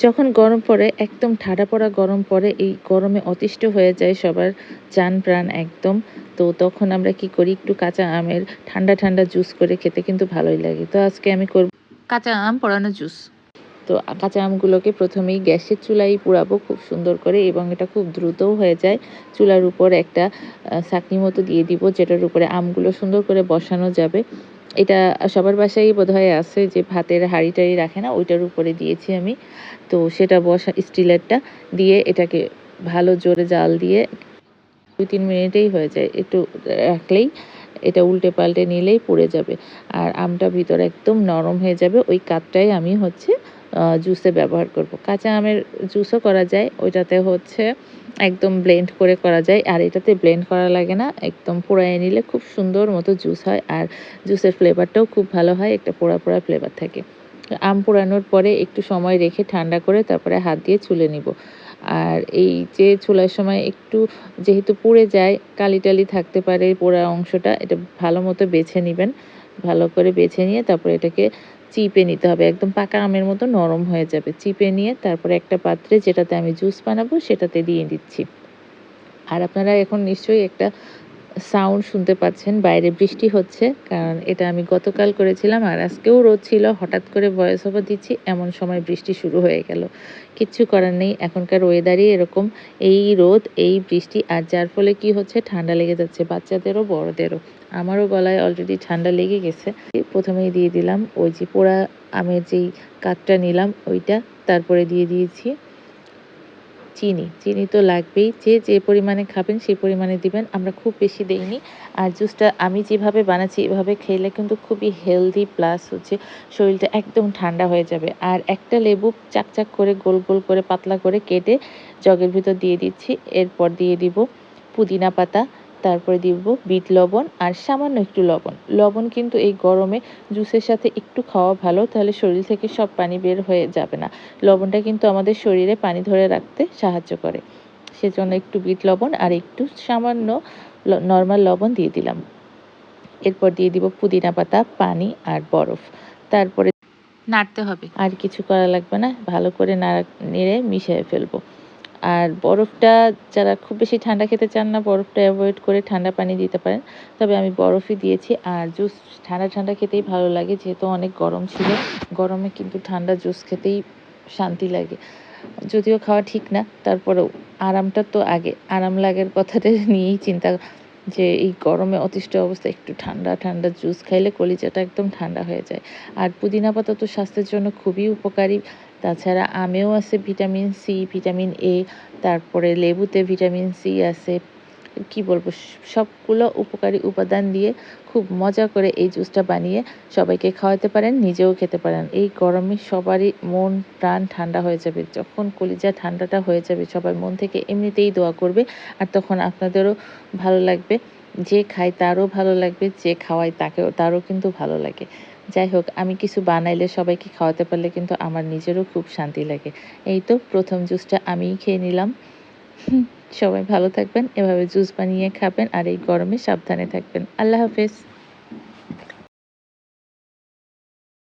যখন গরম পড়ে, একদম ঠাডা পড়া গরম পড়ে, এই গরমে অতিষ্ঠ হয়ে যায় সবার জান প্রাণ একদম। তো তখন আমরা কি করি, একটু কাঁচা আমের ঠান্ডা ঠান্ডা জুস করে খেতে কিন্তু ভালোই লাগে। তো আজকে আমি করব কাঁচা আম পোড়ানো জুস। তো কাঁচা আমগুলোকে প্রথমেই গ্যাসের চুলায় পুড়াবো খুব সুন্দর করে, এবং এটা খুব দ্রুতও হয়ে যায়। চুলার উপর একটা ছাঁকনি মতো দিয়ে দিব, যেটার উপরে আমগুলো সুন্দর করে বসানো যাবে। এটা সবার বাসায় বোধহয় আছে, যে ভাতের হাঁড়ি টাড়ি রাখে না, ওইটার উপরে দিয়েছি আমি। তো সেটা বসা স্টিলেরটা দিয়ে এটাকে ভালো জোরে জাল দিয়ে 2-3 মিনিটেই হয়ে যায়। একটু রাখলেই এটা উল্টে পাল্টে নিলেই পুড়ে যাবে। আর আমটা ভিতরে একদম নরম হয়ে যাবে। ওই কাঠটাই আমি হচ্ছে জুসে ব্যবহার করব। কাঁচা আমের জুসও করা যায়। ওইটাতে হচ্ছে একদম ব্লেন্ড করে করা যায়। আর এটাতে ব্লেন্ড করা লাগে না। একদম পোড়ায়ে নিলে খুব সুন্দর মতো জুস হয়। আর জুসের ফ্লেভারটাও খুব ভালো হয়। একটা পোড়া, পোড়া ফ্লেভার থাকে। আম পোড়ানোর পরে একটু সময় রেখে ঠান্ডা করে তারপরে হাত দিয়ে ছুলে নিব। আর এই যে ছোলার সময় একটু যেহেতু পুড়ে যায়, কালি-টালি থাকতে পারে পোড়া অংশটা, এটা ভালো মতো বেছে নিবেন। ভালো করে বেছে নিয়ে তারপরে এটাকে চিপে নিতে হবে। একদম পাকা আমের মতো নরম হয়ে যাবে। চিপে নিয়ে তারপরে একটা পাত্রে, যেটাতে আমি জুস বানাবো, সেটাতে দিয়ে দিচ্ছি। আর আপনারা এখন নিশ্চয়ই একটা সাউন্ড শুনতে পাচ্ছেন, বাইরে বৃষ্টি হচ্ছে। কারণ এটা আমি গতকাল করেছিলাম আর আজকেও রোদ ছিল। হঠাৎ করে ভয়েস ওভার দিচ্ছি, এমন সময় বৃষ্টি শুরু হয়ে গেল। কিচ্ছু করার নেই, এখনকার ওয়েদারই এরকম। এই রোদ, এই বৃষ্টি, আর যার ফলে কি হচ্ছে, ঠান্ডা লেগে যাচ্ছে বাচ্চাদেরও বড়দেরও। আমারও গলায় অলরেডি ঠান্ডা লেগে গেছে। প্রথমেই দিয়ে দিলাম ওই যে পোড়া আমের যেই কাঠটা নিলাম ওইটা, তারপরে দিয়ে দিয়েছি চিনি। চিনি তো লাগবেই। যে যে পরিমাণে খাবেন সেই পরিমাণে দিবেন। আমরা খুব বেশি দেইনি। আর জুসটা আমি যেভাবে বানাচ্ছি এভাবে খেলে কিন্তু খুবই হেলদি, প্লাস হচ্ছে শরীরটা একদম ঠান্ডা হয়ে যাবে। আর একটা লেবু চাক করে গোল গোল করে পাতলা করে কেটে জগের ভিতর দিয়ে দিচ্ছি। এরপর দিয়ে দিব পুদিনা পাতা, তারপরে দিব বিট লবণ আর সামান্য একটু লবণ। লবণ কিন্তু এই গরমে জুসের সাথে একটু খাওয়া ভালো, তাহলে শরীর থেকে সব পানি বের হয়ে যাবে না। লবণটা কিন্তু আমাদের শরীরে পানি ধরে রাখতে সাহায্য করে। সেজন্য একটু বিট লবণ আর একটু সামান্য নরমাল লবণ দিয়ে দিলাম। এরপর দিয়ে দিব পুদিনা পাতা, পানি আর বরফ। তারপরে নাড়তে হবে, আর কিছু করা লাগবে না। ভালো করে নেড়ে মিশিয়ে ফেলবো। আর বরফটা, যারা খুব বেশি ঠান্ডা খেতে চান না, বরফটা অ্যাভয়েড করে ঠান্ডা পানি দিতে পারেন। তবে আমি বরফই দিয়েছি। আর জুস ঠান্ডা ঠান্ডা খেতেই ভালো লাগে, যেহেতু অনেক গরম ছিল। গরমে কিন্তু ঠান্ডা জুস খেতেই শান্তি লাগে। যদিও খাওয়া ঠিক না, তারপরেও আরামটা তো আগে। আরাম লাগার কথাটা নিয়েই চিন্তা, যে এই গরমে অতিষ্ঠ অবস্থায় একটু ঠান্ডা ঠান্ডা জুস খাইলে কলিজাটা একদম ঠান্ডা হয়ে যায়। আর পুদিনা পাতা তো স্বাস্থ্যের জন্য খুবই উপকারী। তাছাড়া আমেও আছে ভিটামিন সি, ভিটামিন এ, তারপরে লেবুতে ভিটামিন সি আছে। কি বলবো, সবগুলো উপকারী উপাদান দিয়ে খুব মজা করে এই জুসটা বানিয়ে সবাইকে খাওয়াতে পারেন, নিজেও খেতে পারেন। এই গরমে সবারই মন প্রাণ ঠান্ডা হয়ে যাবে। যখন কলিজা ঠান্ডাটা হয়ে যাবে, সবার মন থেকে এমনিতেই দোয়া করবে। আর তখন আপনাদেরও ভালো লাগবে, যে খায় তারও ভালো লাগবে, যে খাওয়ায় তারও কিন্তু ভালো লাগে। যাই হোক, আমি কিছু বানাইলে সবাইকে খাওয়াতে পারলে কিন্তু আমার নিজেরও খুব শান্তি লাগে। এই তো প্রথম জুসটা আমিই খেয়ে নিলাম। সবাই ভালো থাকবেন, এভাবে জুস বানিয়ে খাবেন, আর এই গরমে সাবধানে থাকবেন। আল্লাহ হাফেজ।